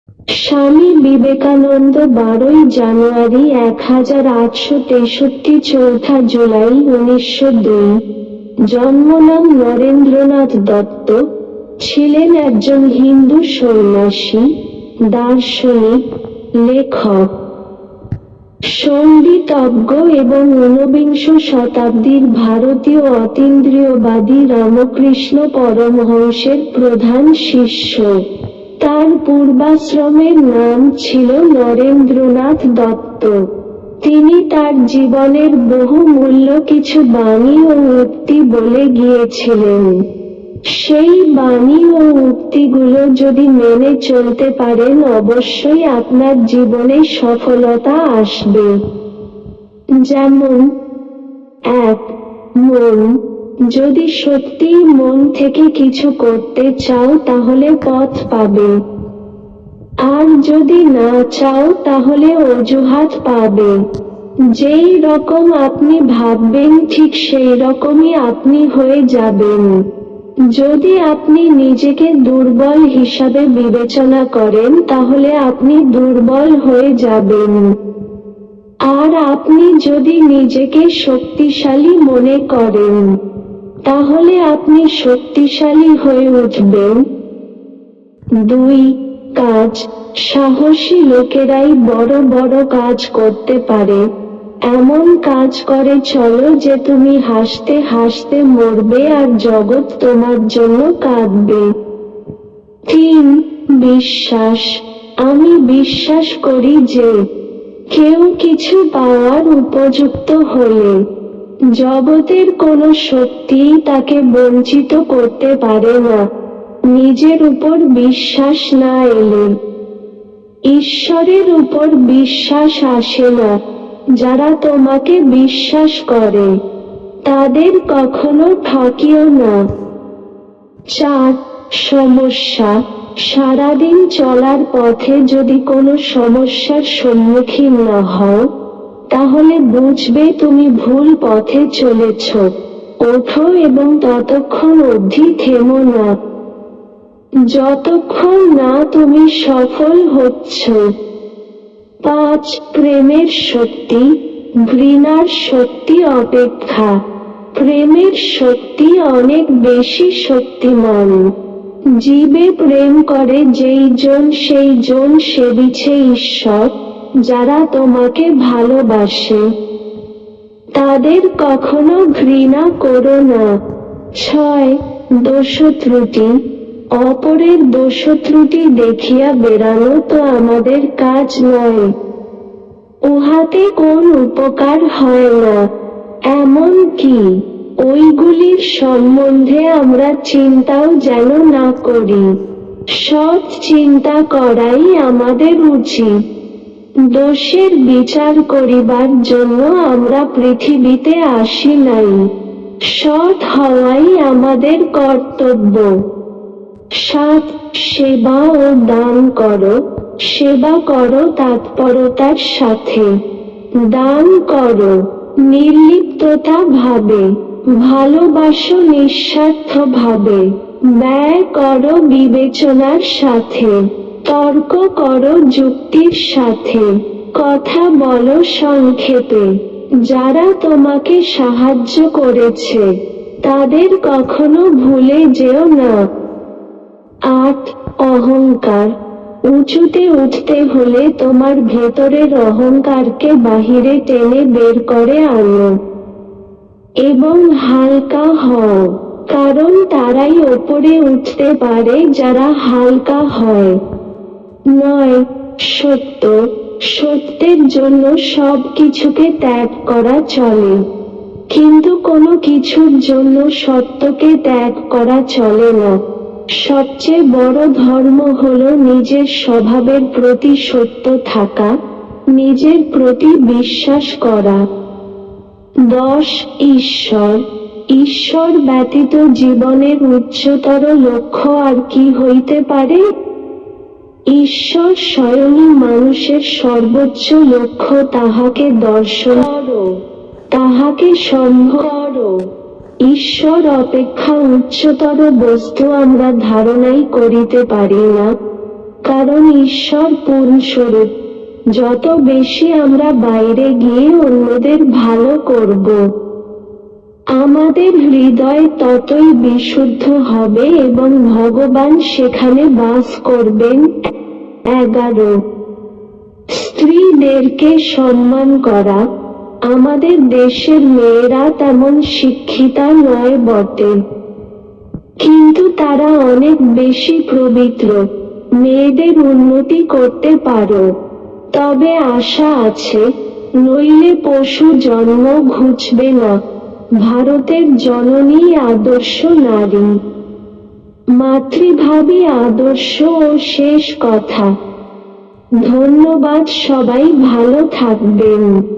স্বামী বিবেকানন্দ 12ই জানুয়ারি 1863 চৌঠা জুলাই 1902 জন্মনাম নরেন্দ্রনাথ দত্ত, ছিলেন একজন হিন্দু সন্ন্যাসী, দার্শনিক, লেখক, সঙ্গীতজ্ঞ এবং ঊনবিংশ শতাব্দীর ভারতীয় অতীন্দ্রিয়বাদী রামকৃষ্ণ পরমহংসের প্রধান শিষ্য। তার পূর্বাশ্রমের নাম ছিল নরেন্দ্রনাথ দত্ত। তিনি তার জীবনের বহুমূল্য কিছু বাণী ও উক্তি বলে গিয়েছিলেন। সেই বাণী ও উক্তিগুলো যদি মেনে চলতে পারেন, অবশ্যই আপনার জীবনে সফলতা আসবে। যেমন 1. মন। যদি সত্যিই মন থেকে কিছু করতে চাও তাহলে পথ পাবে, আর যদি না চাও তাহলে অজুহাত পাবে। যেই রকম আপনি ভাববেন ঠিক সেই রকমই আপনি হয়ে যাবেন। যদি আপনি নিজেকে দুর্বল হিসাবে বিবেচনা করেন তাহলে আপনি দুর্বল হয়ে যাবেন, আর আপনি যদি নিজেকে শক্তিশালী মনে করেন তাহলে আপনি শক্তিশালী হয়ে উঠবেন। 2. কাজ। সাহসী লোকেরাই বড় বড় কাজ করতে পারে। এমন কাজ করে চলো যে তুমি হাসতে হাসতে মরবে আর জগৎ তোমার জন্য কাঁদবে। 3. বিশ্বাস। আমি বিশ্বাস করি যে কেউ কিছু পাওয়ার উপযুক্ত হলে জগতের কোনো শক্তিই তাকে বঞ্চিত করতে পারে না, নিজের উপর বিশ্বাস না এলে। ঈশ্বরের উপর বিশ্বাস আসে না। যারা তোমাকে বিশ্বাস করে তাদের কখনো ঠকিও না। 4. সমস্যা। সারাদিন চলার পথে যদি কোনো সমস্যার সম্মুখীন না হও তাহলে বুঝবে তুমি ভুল পথে চলেছ। ওঠো এবং ততক্ষণ অবধি থেমো না যতক্ষণ না তুমি সফল হচ্ছ। 5. প্রেমের শক্তি। ঘৃণার শক্তি অপেক্ষা প্রেমের শক্তি অনেক বেশি শক্তিমান। জীবে প্রেম করে যেই জন সেই জন সেবিছে ঈশ্বর। যারা তোমাকে ভালোবাসে তাদের কখনো ঘৃণা করো না। 6. দোষত্রুটি। অপরের দোষত্রুটি দেখিয়া বেড়ানো তো আমাদের কাজ নয়। উহাতে কোন উপকার হয় না, এমন কি ওইগুলির সম্বন্ধে আমরা চিন্তাও যেন না করি। সৎ চিন্তা করাই আমাদের উচিত। দোষের বিচার করিবার জন্য আমরা পৃথিবীতে আসি নাই, সৎ হওয়াই আমাদের কর্তব্য। 7. সেবা ও দান করো। সেবা করো তৎপরতার সাথে, দান করো নির্লিপ্ততা ভাবে, ভালোবাসো নিঃস্বার্থ ভাবে, ব্যয় করো বিবেচনার সাথে, তর্ক করো যুক্তির সাথে, কথা বলো সংক্ষেপে। যারা তোমাকে সাহায্য করেছে তাদের কখনো ভুলে যেও না। 8. অহংকার। উঁচুতে উঠতে হলে তোমার ভেতরের অহংকারকে বাহিরে টেনে বের করে আনো এবং হালকা হও, কারণ তারাই ওপরে উঠতে পারে যারা হালকা হয়। 9. সত্য। সত্যের জন্য সব কিছুকে ত্যাগ করা চলে, কিন্তু কোনো কিছুর জন্য সত্যকে ত্যাগ করা চলে না। সবচেয়ে বড় ধর্ম হলো নিজের স্বভাবের প্রতি সত্য থাকা, নিজের প্রতি বিশ্বাস করা। 10. ঈশ্বর। ঈশ্বর ব্যতীত জীবনের উচ্চতর লক্ষ্য আর কি হইতে পারে? ঈশ্বর স্বয়ংই মানুষের সর্বোচ্চ লক্ষ্য। তাহাকে দর্শন করো, তাহাকে সম্ভব করো। ঈশ্বর অপেক্ষা উচ্চতর বস্তু আমরা ধারণাই করিতে পারি না। কারণ ঈশ্বর পূর্ণস্বরূপ। যত বেশি আমরা বাইরে গিয়ে অন্যদের ভালো করব, আমাদের হৃদয় ততই বিশুদ্ধ হবে এবং ভগবান সেখানে বাস করবেন। 11 স্ত্রীদেরকে সম্মান করা। আমাদের দেশের মেয়েরা তেমন শিক্ষিতা নয় বটে, কিন্তু তারা অনেক বেশি পবিত্র। মেয়েদের উন্নতি করতে পারো, তবে আশা আছে, নইলে পশু জন্ম ঘুচবে না। ভারতের জননী আদর্শ নারী। মাতৃভাবী আদর্শ ও শেষ কথা। ধন্যবাদ, সবাই ভালো থাকবেন।